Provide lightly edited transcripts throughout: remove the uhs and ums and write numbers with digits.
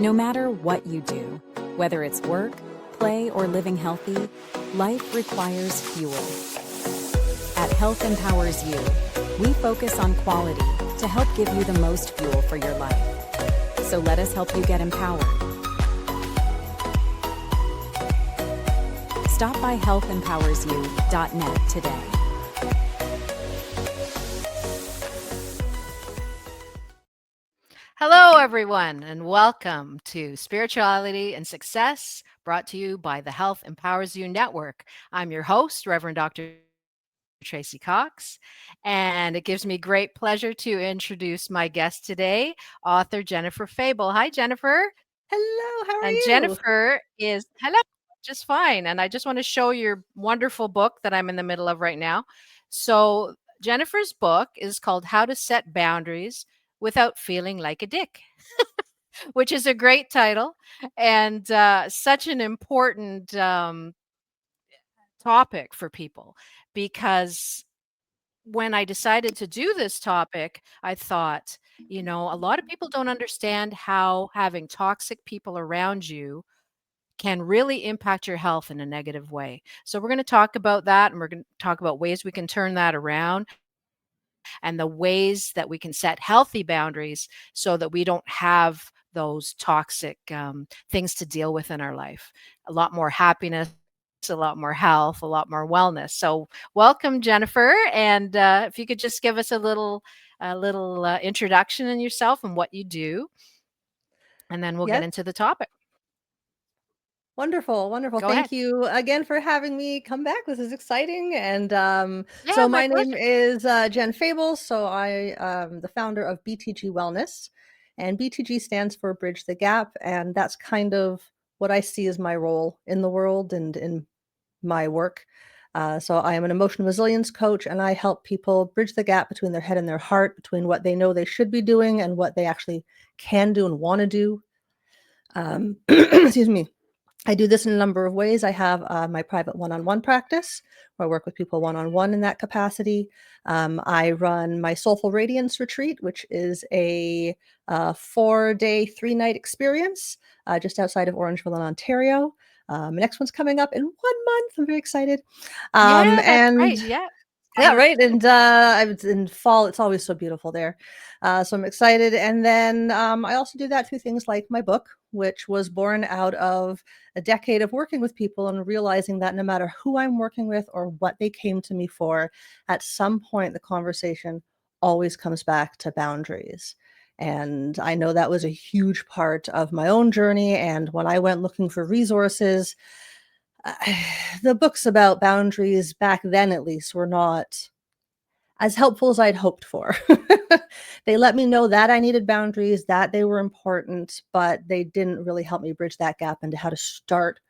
No matter what you do, whether it's work, play, or living healthy, life requires fuel. At Health Empowers You, we focus on quality to help give you the most fuel for your life. So let us help you get empowered. Stop by healthempowersyou.net today. Hello, everyone, and welcome to Spirituality and Success, brought to you by the Health Empowers You Network. I'm your host, Reverend Dr. Tracy Cox, and it gives me great pleasure to introduce my guest today, author Jennifer Febel. Hi, Jennifer. Hello, how are And you? Jennifer is, hello, just fine. And I just want to show your wonderful book that I'm in the middle of right now. So, Jennifer's book is called How to Set Boundaries Without Feeling Like a Dick, which is a great title and such an important topic for people, because when I decided to do this topic, I thought, a lot of people don't understand how having toxic people around you can really impact your health in a negative way. So we're going to talk about that, and we're going to talk about ways we can turn that around and the ways that we can set healthy boundaries so that we don't have those toxic things to deal with in our life. A lot more happiness, a lot more health, a lot more wellness. So welcome, Jennifer. And if you could just give us a little introduction in yourself and what you do, and then we'll get Yes. into the topic. Wonderful, wonderful. Go ahead. Thank you again for having me come back. This is exciting. And Yeah, so my my name pleasure. is Jen Fabel. So I am the founder of BTG Wellness, and BTG stands for Bridge the Gap. And that's kind of what I see as my role in the world and in my work. So I am an emotional resilience coach, and I help people bridge the gap between their head and their heart, between what they know they should be doing and what they actually can do and want to do. Excuse me. I do this in a number of ways. I have my private one-on-one practice where I work with people one-on-one in that capacity. I run my Soulful Radiance Retreat, which is a 4-day, 3-night experience just outside of Orangeville in Ontario. The next one's coming up in 1 month. I'm very excited. Yeah, that's And right. Yeah. yeah, Summer. right. And in fall, it's always so beautiful there. So I'm excited. And then I also do that through things like my book, which was born out of a decade of working with people and realizing that no matter who I'm working with or what they came to me for, at some point the conversation always comes back to boundaries. And I know that was a huge part of my own journey. And when I went looking for resources, the books about boundaries back then, at least, were not as helpful as I'd hoped for. They let me know that I needed boundaries, that they were important, but they didn't really help me bridge that gap into how to start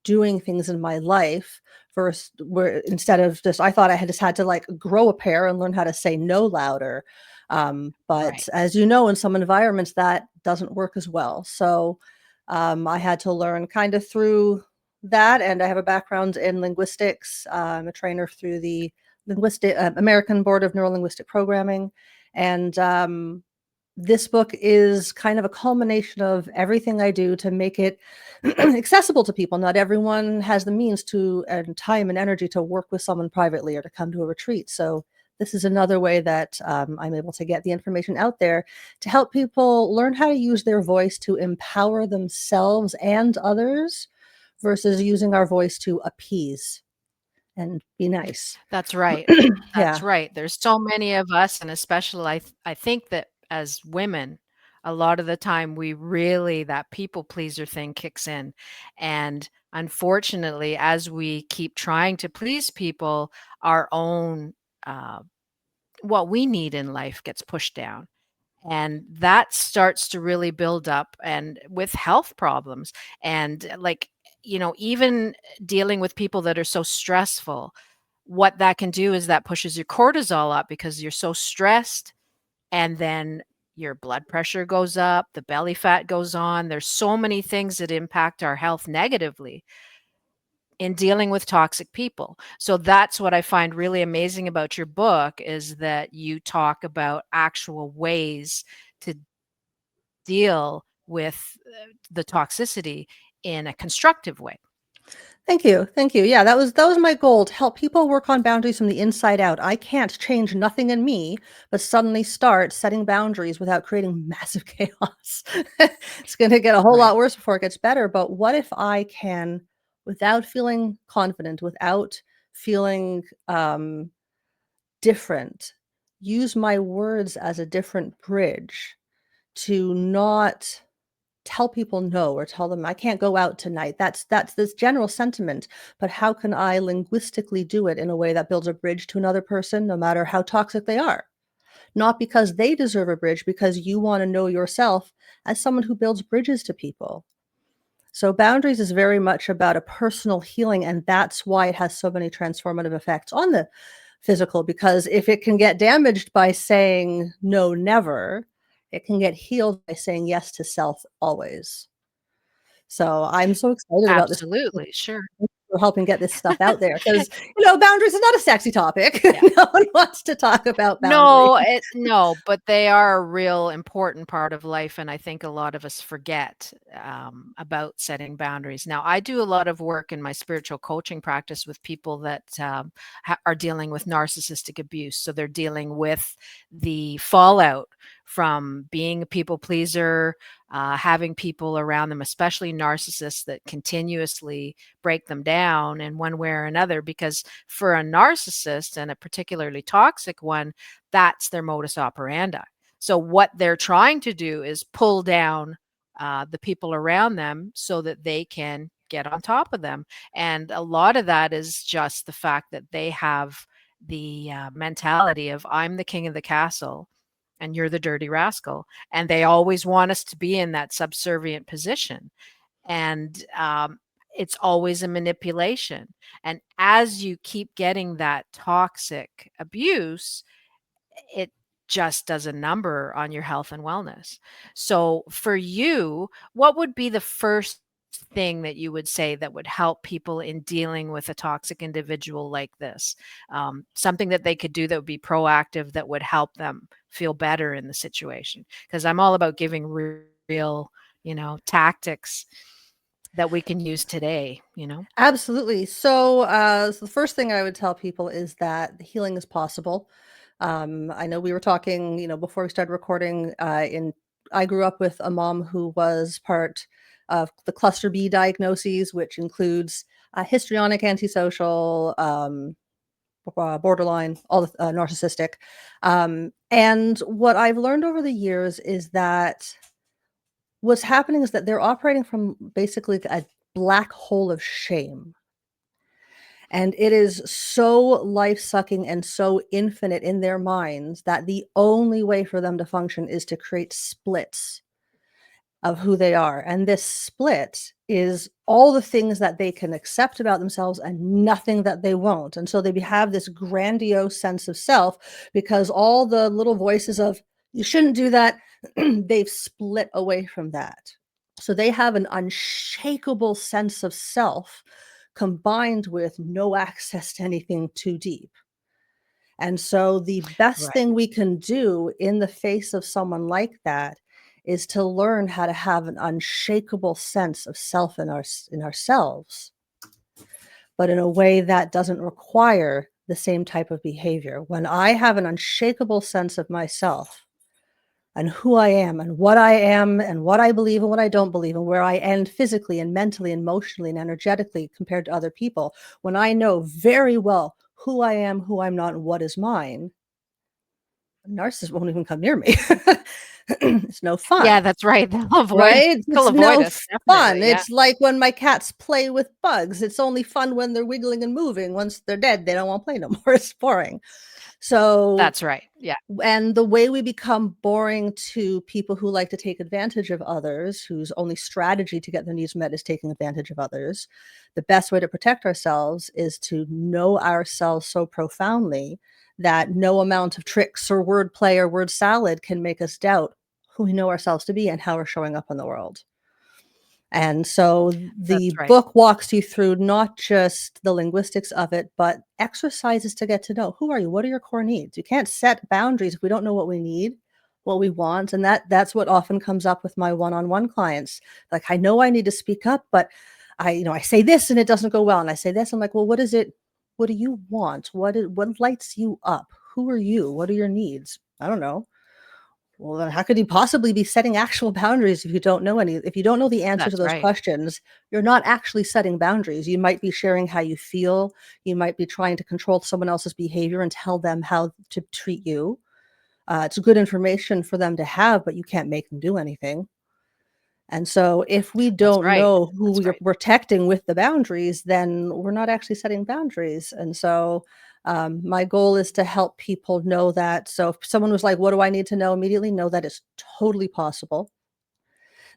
doing things in my life first, where instead of just, I thought I had just had to like grow a pair and learn how to say no louder. But Right. as you know, in some environments that doesn't work as well. So I had to learn kind of through that. And I have a background in linguistics. I'm a trainer through the American Board of Neurolinguistic Programming. And this book is kind of a culmination of everything I do to make it accessible to people. Not everyone has the means to, and time and energy to work with someone privately or to come to a retreat. So this is another way that I'm able to get the information out there to help people learn how to use their voice to empower themselves and others versus using our voice to appease and be nice. That's right. Yeah. That's right. There's so many of us, and especially I think that as women, a lot of the time we really that people pleaser thing kicks in. And unfortunately, as we keep trying to please people, our own uh, what we need in life gets pushed down. And that starts to really build up and with health problems. And like, even dealing with people that are so stressful, what that can do is that pushes your cortisol up because you're so stressed, and then your blood pressure goes up, the belly fat goes on. There's so many things that impact our health negatively in dealing with toxic people. So that's what I find really amazing about your book, is that you talk about actual ways to deal with the toxicity in a constructive way. Thank you. Thank you. Yeah, that was my goal, to help people work on boundaries from the inside out. I can't change nothing in me, but suddenly start setting boundaries without creating massive chaos. It's going to get a whole Right. lot worse before it gets better. But what if I can, without feeling confident, without feeling different, use my words as a different bridge to not tell people no, or tell them I can't go out tonight. That's this general sentiment, but how can I linguistically do it in a way that builds a bridge to another person, no matter how toxic they are? Not because they deserve a bridge, because you want to know yourself as someone who builds bridges to people. So boundaries is very much about a personal healing, and that's why it has so many transformative effects on the physical, because if it can get damaged by saying no never, it can get healed by saying yes to self always. So I'm so excited about this. Absolutely. Sure. Thank you for helping get this stuff out there, because boundaries is not a sexy topic. Yeah. No one wants to talk about boundaries. No, but they are a real important part of life, and I think a lot of us forget about setting boundaries. Now, I do a lot of work in my spiritual coaching practice with people that are dealing with narcissistic abuse. So they're dealing with the fallout from being a people pleaser, having people around them, especially narcissists that continuously break them down in one way or another, because for a narcissist, and a particularly toxic one, that's their modus operandi. So what they're trying to do is pull down the people around them so that they can get on top of them. And a lot of that is just the fact that they have the mentality of, I'm the king of the castle and you're the dirty rascal. And they always want us to be in that subservient position. And it's always a manipulation. And as you keep getting that toxic abuse, it just does a number on your health and wellness. So for you, what would be the first thing that you would say that would help people in dealing with a toxic individual like this? Something that they could do that would be proactive, that would help them feel better in the situation? Because I'm all about giving real, tactics that we can use today. Absolutely. So the first thing I would tell people is that healing is possible. I know we were talking, before we started recording. I grew up with a mom who was part of the cluster B diagnoses, which includes histrionic, antisocial, borderline, all the narcissistic. And what I've learned over the years is that what's happening is that they're operating from basically a black hole of shame. And it is so life-sucking and so infinite in their minds that the only way for them to function is to create splits of who they are. And this split is all the things that they can accept about themselves and nothing that they won't. And so they have this grandiose sense of self, because all the little voices of, you shouldn't do that, they've split away from that. So they have an unshakable sense of self combined with no access to anything too deep. And so the best Right. thing we can do in the face of someone like that is to learn how to have an unshakable sense of self in ourselves, but in a way that doesn't require the same type of behavior. When I have an unshakable sense of myself and who I am and what I am and what I believe and what I don't believe and where I end physically and mentally and emotionally and energetically compared to other people, when I know very well who I am, who I'm not, and what is mine, a narcissist won't even come near me. It's no Yeah, fun, that's right. They'll avoid right? they'll It's avoid no us, fun. definitely, yeah. It's like when my cats play with bugs. It's only fun when they're wiggling and moving. Once they're dead, they don't want to play no more. It's boring. So, That's right, yeah. and the way we become boring to people who like to take advantage of others, whose only strategy to get their needs met is taking advantage of others, the best way to protect ourselves is to know ourselves so profoundly that no amount of tricks or wordplay or word salad can make us doubt who we know ourselves to be and how we're showing up in the world. And so That's the right. book walks you through not just the linguistics of it, but exercises to get to know, who are you? What are your core needs? You can't set boundaries if we don't know what we need. what we want, and that's what often comes up with my one-on-one clients. Like, I know I need to speak up, but I say this and it doesn't go well, and I say this, I'm like, well, what is it? What do you want? What lights you up? Who are you? What are your needs? I don't know. Well, then how could you possibly be setting actual boundaries if you don't know the answer to That's those right. questions, you're not actually setting boundaries. You might be sharing how you feel. You might be trying to control someone else's behavior and tell them how to treat you. It's good information for them to have, but you can't make them do anything. And so if we That's don't right. know who That's we're right. protecting with the boundaries, then we're not actually setting boundaries. And so my goal is to help people know that. So if someone was like, what do I need to know immediately? Know that it's totally possible,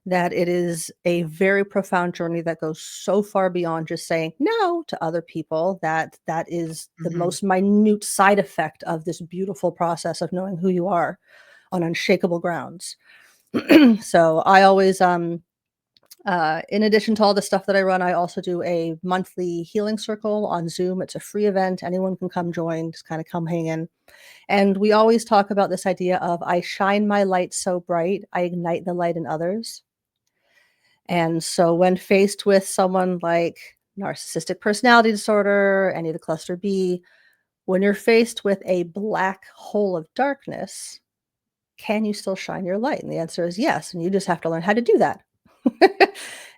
that it is a very profound journey that goes so far beyond just saying no to other people, that that is the Mhm. most minute side effect of this beautiful process of knowing who you are on unshakable grounds. So I always in addition to all the stuff that I run, I also do a monthly healing circle on Zoom. It's a free event. Anyone can come join, just kind of come hang in. And we always talk about this idea of I shine my light so bright, I ignite the light in others. And so when faced with someone like narcissistic personality disorder, any of the cluster B, when you're faced with a black hole of darkness, can you still shine your light? And the answer is yes. And you just have to learn how to do that.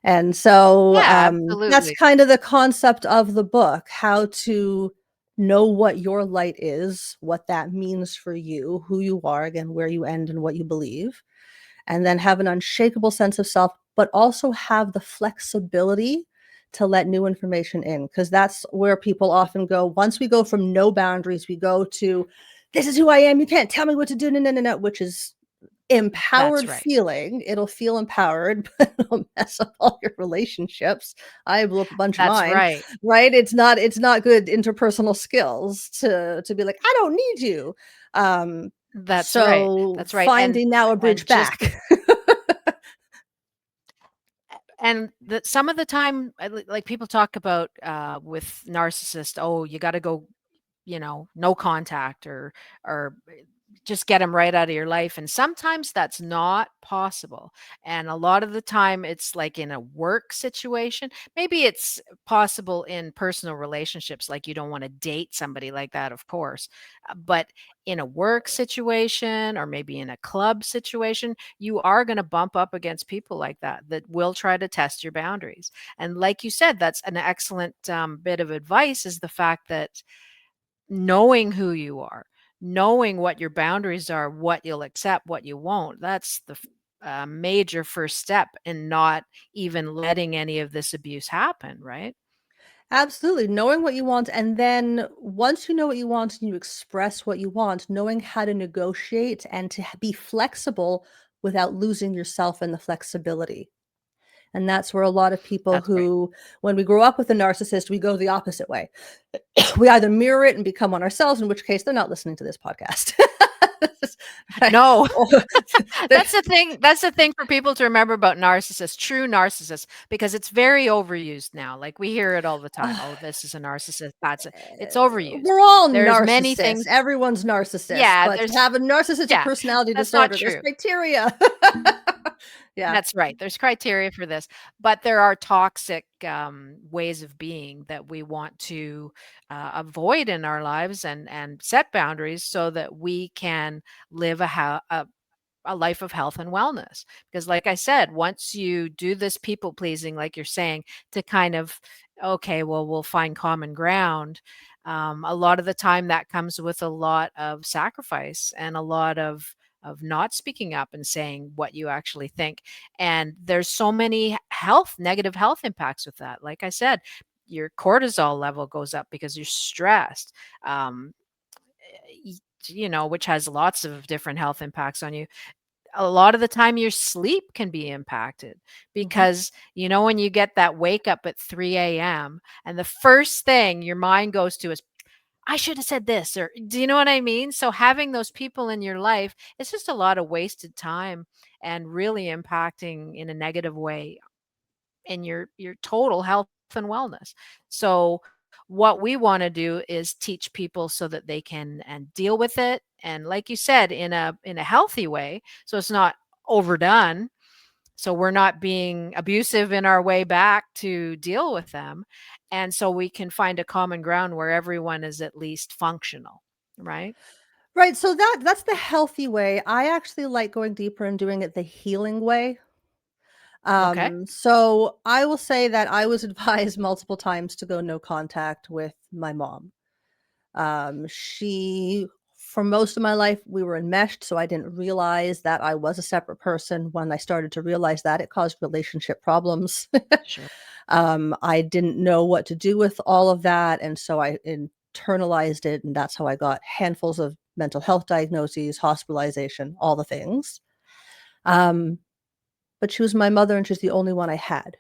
And so Yeah, that's absolutely. kind of the concept of the book, how to know what your light is, what that means for you, who you are, again, where you end and what you believe, and then have an unshakable sense of self, but also have the flexibility to let new information in. Because that's where people often go. Once we go from no boundaries, we go to this is who I am. You can't tell me what to do. No, no, no, no, which is That's empowered right. feeling. It'll feel empowered, but it'll mess up all your relationships. I blew up a bunch of That's mine, right. right? It's not good interpersonal skills to be like, I don't need you. Um, That's right. so That's right. finding now a bridge And just back. and some of the time, like people talk about with narcissists, oh, you got to go, no contact, or just get them right out of your life. And sometimes that's not possible. And a lot of the time it's like in a work situation. Maybe it's possible in personal relationships, like you don't want to date somebody like that, of course. But in a work situation or maybe in a club situation, you are going to bump up against people like that will try to test your boundaries. And like you said, that's an excellent bit of advice, is the fact that knowing who you are, knowing what your boundaries are, what you'll accept, what you won't, that's the major first step in not even letting any of this abuse happen, right? Absolutely. Knowing what you want. And then once you know what you want and you express what you want, knowing how to negotiate and to be flexible without losing yourself in the flexibility. And that's where a lot of people That's right. who, when we grow up with a narcissist, we go the opposite way. We either mirror it and become one ourselves, in which case they're not listening to this podcast. Right? No, Or they that's the thing for people to remember about narcissists, true narcissists, because it's very overused now. Like we hear it all the time. Oh, this is a narcissist. It's overused. we're all There's many narcissists. things. Everyone's narcissist, Yeah, but to have a narcissistic yeah, personality that's not disorder, there's true. criteria. Yeah, That's right. There's criteria for this, but there are toxic ways of being that we want to avoid in our lives, and set boundaries so that we can live a life of health and wellness. Because, like I said, once you do this people pleasing, like you're saying, to kind of, okay, well, we'll find common ground. A lot of the time, that comes with a lot of sacrifice and a lot of not speaking up and saying what you actually think. And there's so many negative health impacts with that. Like I said, your cortisol level goes up because you're stressed. Um, y- which has lots of different health impacts on you. A lot of the time your sleep can be impacted mhm. because when you get that wake up at 3 a.m. and the first thing your mind goes to is, I should have said this, or do you know what I mean? So having those people in your life, it's just a lot of wasted time and really impacting in a negative way in your total health and wellness. So what we want to do is teach people so that they can and deal with it, and like you said, in a healthy way, so it's not overdone, so we're not being abusive in our way back to deal with them, and so we can find a common ground where everyone is at least functional, right? Right, so that's the healthy way. I actually like going deeper and doing it the healing way. Okay. So I will say that I was advised multiple times to go no contact with my mom. She For most of my life, we were enmeshed, so I didn't realize that I was a separate person. When I started to realize that, it caused relationship problems. Sure. I didn't know what to do with all of that, and so I internalized it, and that's how I got handfuls of mental health diagnoses, hospitalization, all the things. Um, but she was my mother, and she's the only one I had.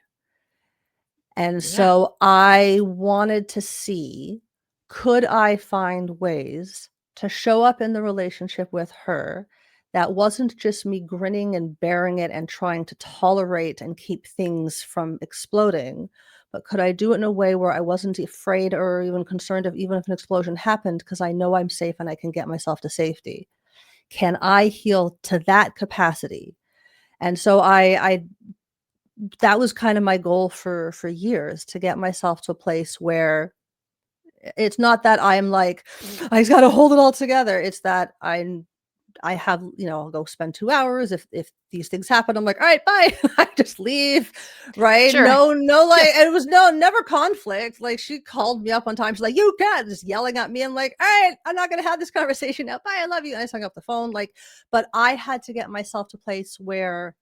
And Yeah. so I wanted to see, could I find ways to show up in the relationship with her that wasn't just me grinning and bearing it and trying to tolerate and keep things from exploding, but could I do it in a way where I wasn't afraid or even concerned of even if an explosion happened because I know I'm safe and I can get myself to safety? Can I heal to that capacity? And so I that was kind of my goal for years, to get myself to a place where it's not that I'm like, I got to hold it all together. It's that I have, I'll go spend 2 hours. If these things happen, I'm like, all right, bye. I just leave. Right. Sure. No, no, Yeah. like, it was no, never conflict. Like, she called me up one time. She's like, you can't, just yelling at me. I'm like, all right, I'm not going to have this conversation now. Bye. I love you. And I just hung up the phone. Like, but I had to get myself to a place where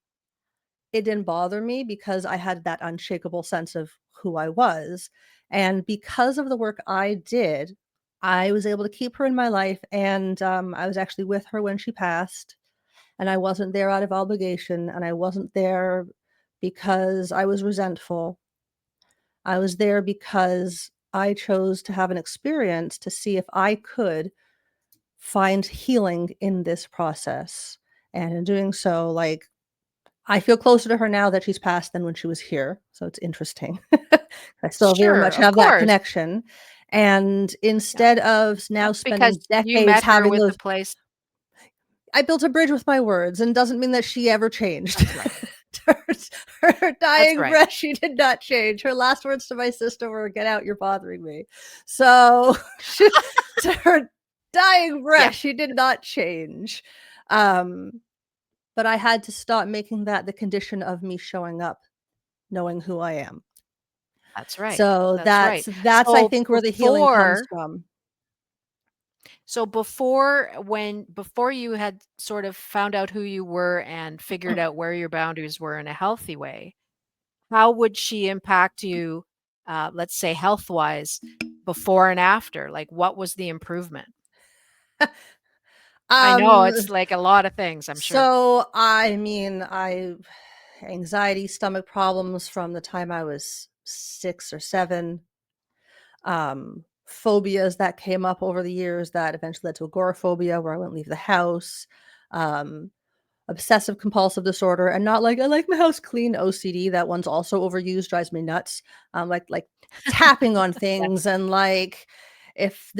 it didn't bother me because I had that unshakable sense of who I was. And because of the work I did, I was able to keep her in my life. And I was actually with her when she passed. And I wasn't there out of obligation. And I wasn't there because I was resentful. I was there because I chose to have an experience to see if I could find healing in this process. And in doing so, like, I feel closer to her now that she's passed than when she was here, so it's interesting. I still very Sure, much of have that course. connection, and Yeah. instead of now That's because spending you decades met her having with the those, place. I built a bridge with my words, and doesn't mean that she ever changed. That's right. Her her That's dying right. breath, she did not change. Her last words to my sister were, "Get out, you're bothering me." So, she to her dying Yeah, breath, she did not change. Um, but I had to stop making that the condition of me showing up knowing who I am. that's right. So That's right. that's I think where the healing comes from. Before you had sort of found out who you were and figured out where your boundaries were in a healthy way, how would she impact you, let's say health-wise, before and after? Like, what was the improvement? I know Um, it's like a lot of things, I'm sure. so I mean, I anxiety, stomach problems from the time I was 6 or 7, phobias that came up over the years that eventually led to agoraphobia where I wouldn't leave the house, um, obsessive compulsive disorder, and not like, "I like my house clean" OCD, that one's also overused, drives me nuts. Like tapping on Yeah. things, and, like, if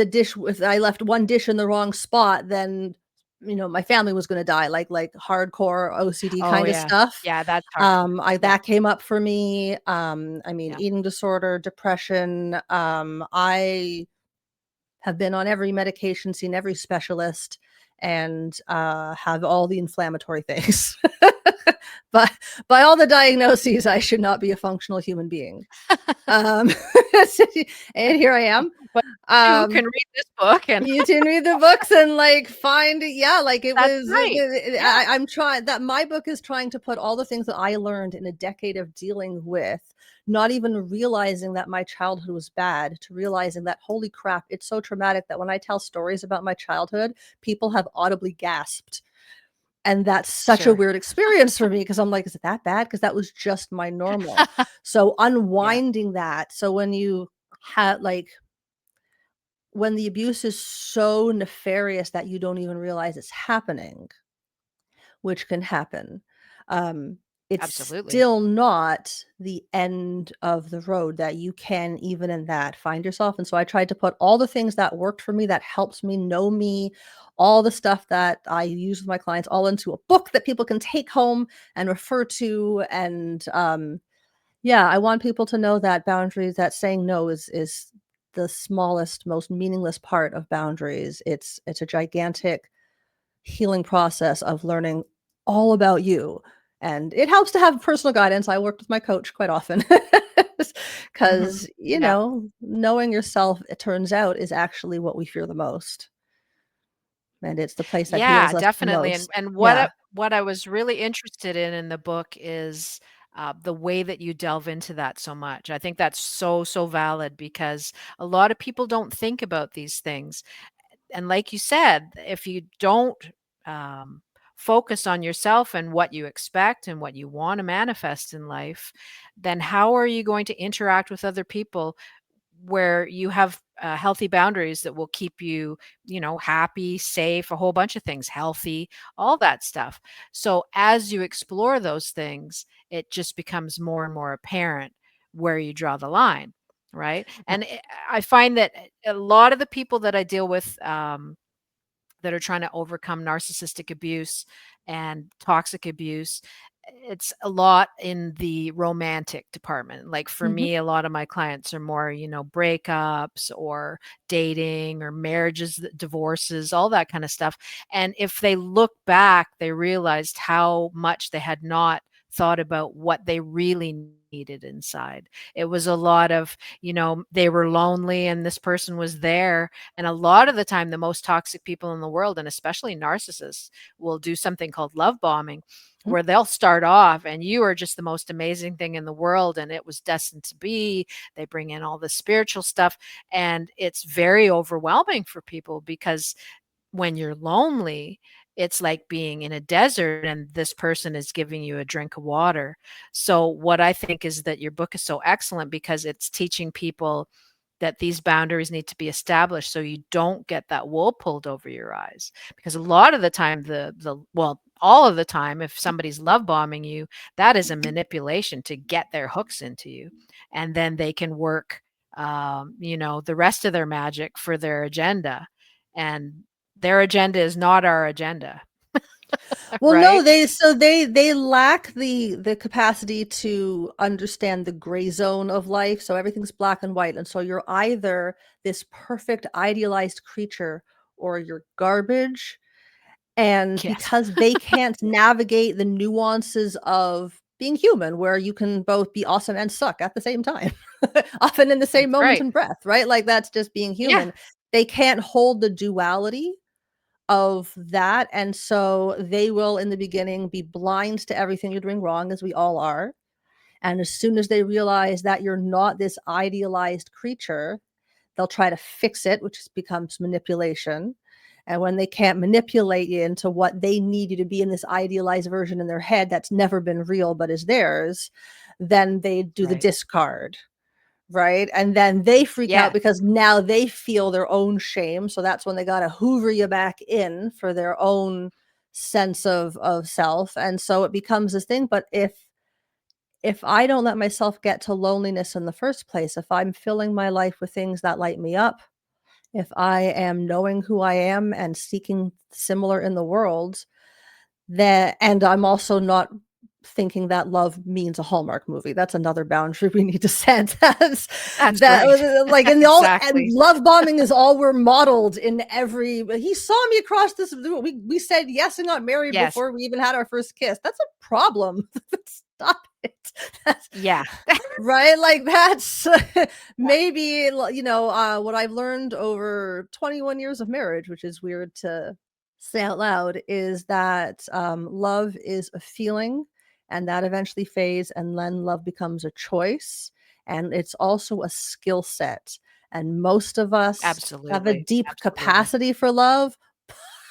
I left one dish in the wrong spot, then, my family was gonna die, like hardcore OCD Oh, kinda yeah. stuff. Yeah, that's hard to I yeah, That came up for me. I mean, yeah. eating disorder, depression. I have been on every medication, seen every specialist, and have all the inflammatory things. But by all the diagnoses, I should not be a functional human being. Um, and here I am. But you can Um, read this book and you can read the books and, like, find, yeah, like, it that's was right. Yeah, I'm trying that my book is trying to put all the things that I learned in a decade of dealing with, not even realizing that my childhood was bad, to realizing that, holy crap, it's so traumatic that when I tell stories about my childhood, people have audibly gasped. And that's such a sure. weird experience for me because I'm like, "Is it that bad?" Because that was just my normal. So Yeah, unwinding that, so when you have, like, when the abuse is so nefarious that you don't even realize it's happening, which can happen. Um, it's Absolutely. still not the end of the road, that you can, even in that, find yourself. And so I tried to put all the things that worked for me, that helps me know me, all the stuff that I use with my clients, all into a book that people can take home and refer to. And yeah, I want people to know that boundaries, that saying no is the smallest, most meaningless part of boundaries. It's a gigantic healing process of learning all about you. And it helps to have personal guidance. I work with my coach quite often Mhm. because, Yeah. knowing yourself, it turns out, is actually what we fear the most. And it's the place that heals Yeah, us the definitely, most. and Yeah. what I was really interested in the book is, the way that you delve into that so much. I think that's so, so valid because a lot of people don't think about these things, and like you said, if you don't, um, focus on yourself and what you expect and what you wanna manifest in life, then how are you going to interact with other people where you have healthy boundaries that will keep you, happy, safe, a whole bunch of things, healthy, all that stuff. So as you explore those things, it just becomes more and more apparent where you draw the line, right? And I find that a lot of the people that I deal with, that are trying to overcome narcissistic abuse and toxic abuse, it's a lot in the romantic department. Like for Mhm. me, a lot of my clients are more, breakups or dating or marriages, divorces, all that kind of stuff. And if they look back, they realized how much they had not thought about what they really needed inside. It was a lot of, they were lonely and this person was there, and a lot of the time, the most toxic people in the world, and especially narcissists, will do something called love bombing, Mm. where they'll start off and you are just the most amazing thing in the world and it was destined to be. They bring in all the spiritual stuff, and it's very overwhelming for people because when you're lonely, it's like being in a desert and this person is giving you a drink of water. So, what I think is that your book is so excellent because it's teaching people that these boundaries need to be established so you don't get that wool pulled over your eyes. Because a lot of the time, all of the time, if somebody's love bombing you, that is a manipulation to get their hooks into you. And then they can work, the rest of their magic for their agenda. And their agenda is not our agenda, Well, no, right? they lack the capacity to understand the gray zone of life. So everything's black and white. And so you're either this perfect idealized creature or you're garbage. And Yes. because they can't navigate the nuances of being human, where you can both be awesome and suck at the same time, often in the same That's moment right. and breath, right? Like that's just being Yeah. human. They can't hold the duality of that. And so they will, in the beginning, be blind to everything you're doing wrong, as we all are. And as soon as they realize that you're not this idealized creature, they'll try to fix it, which becomes manipulation. And when they can't manipulate you into what they need you to be in this idealized version in their head that's never been real but is theirs, then they do the Right. discard. Right? And then they freak out Yes. because now they feel their own shame. So that's when they got to hoover you back in for their own sense of self. And so it becomes this thing. But if I don't let myself get to loneliness in the first place, if I'm filling my life with things that light me up, if I am knowing who I am and seeking similar in the world, that and I'm also not thinking that love means a Hallmark movie. That's another boundary we need to set. That's That's that right. like in the all and Exactly. love bombing is all we're modeled in every he saw me across this we said yes and got married Yes. before we even had our first kiss. That's a problem. Stop it. That's Yeah. right, like, that's maybe, what I've learned over 21 years of marriage, which is weird to say out loud, is that, love is a feeling, and that eventually fades, and then love becomes a choice, and it's also a skill set, and most of us have a Absolutely. deep Absolutely. capacity for love,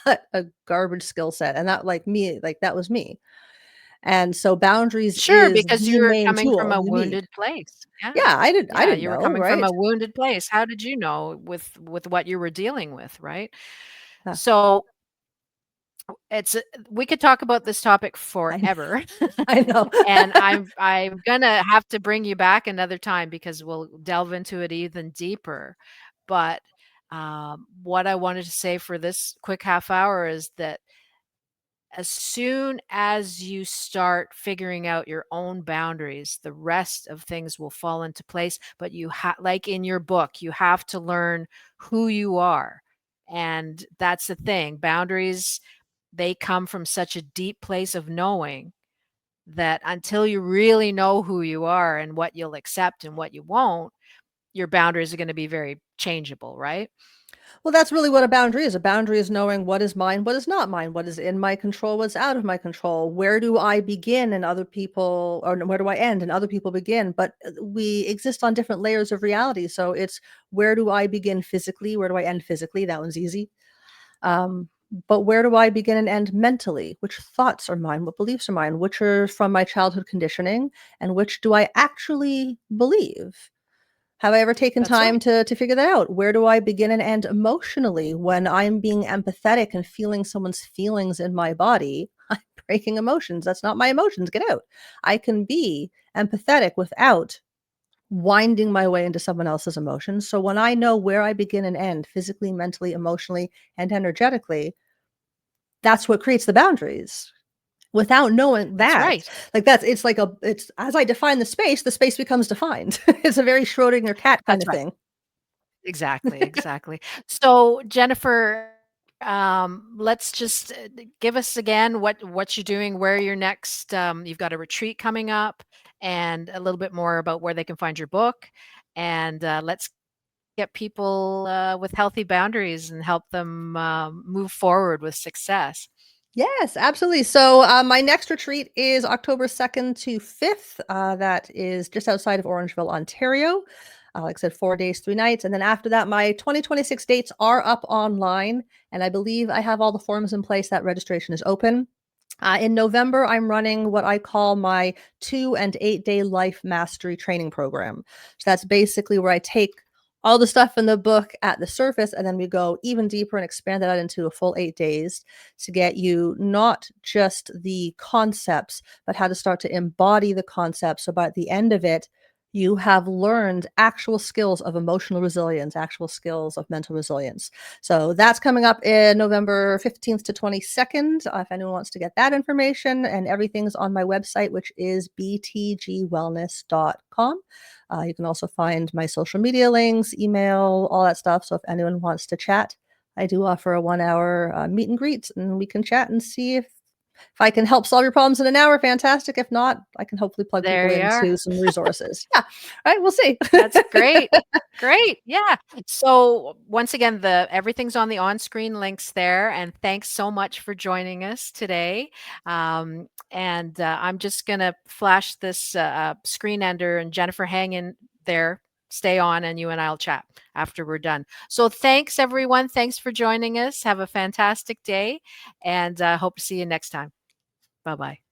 but a garbage skill set, and that, like me, like, that was me, and so boundaries Sure, is because the you were main coming from tool a you need. wounded place. Yeah. Yeah, I Yeah, didn't you were know, coming from right? a wounded place. How did you know with what you were dealing with, right? Yeah. So we could talk about this topic I know. forever. I know. And I'm gonna have to bring you back another time because we'll delve into it even deeper. But what I wanted to say for this quick half hour is that as soon as you start figuring out your own boundaries, the rest of things will fall into place. But like in your book, you have to learn who you are. And that's the thing. Boundaries, they come from such a deep place of knowing that until you really know who you are and what you'll accept and what you won't, your boundaries are going to be very changeable, right? Well, that's really what a boundary is. A boundary is knowing what is mine, what is not mine, what is in my control, what's out of my control. Where do I begin and other people, or where do I end and other people begin? But we exist on different layers of reality. So it's where do I begin physically? Where do I end physically? That one's easy. Um, but where do I begin and end mentally? Which thoughts are mine? What beliefs are mine? Which are from my childhood conditioning? And which do I actually believe? Have I ever taken That's time right. to figure that out? Where do I begin and end emotionally when I'm being empathetic and feeling someone's feelings in my body? I'm breaking emotions. That's not my emotions. Get out. I can be empathetic without winding my way into someone else's emotions. So when I know where I begin and end physically, mentally, emotionally, and energetically, that's what creates the boundaries. Without knowing That's that, right. like it's as I define the space becomes defined. It's a very Schrodinger cat kind That's of right. thing. Exactly, exactly. So, Jennifer, let's just give us again what you're doing, where you're next. You've got a retreat coming up, and a little bit more about where they can find your book. And let's get people with healthy boundaries and help them move forward with success. Yes, absolutely. So my next retreat is October 2nd to 5th. That is just outside of Orangeville, Ontario. Like I said, 4 days, 3 nights. And then after that, my 2026 dates are up online. And I believe I have all the forms in place. That registration is open. In November, I'm running what I call my 2 and 8 day life mastery training program. So that's basically where I take all the stuff in the book at the surface, and then we go even deeper and expand that out into a full 8 days to get you not just the concepts, but how to start to embody the concepts. So by the end of it, you have learned actual skills of emotional resilience, actual skills of mental resilience. So that's coming up in November 15th to 22nd. If anyone wants to get that information, and everything's on my website, which is btgwellness.com. You can also find my social media links, email, all that stuff. So if anyone wants to chat, I do offer a 1 hour meet and greet, and we can chat and see if I can help solve your problems in an hour. Fantastic. If not, I can hopefully plug people There you are. into some resources. Yeah. All right. We'll see. That's great. Great. Yeah. So once again, the everything's on the on-screen links there. And thanks so much for joining us today. And I'm just gonna flash this screen ender, and Jennifer, hang in there, stay on, and you and I'll chat after we're done. So thanks everyone. Thanks for joining us. Have a fantastic day, and hope to see you next time. Bye-bye.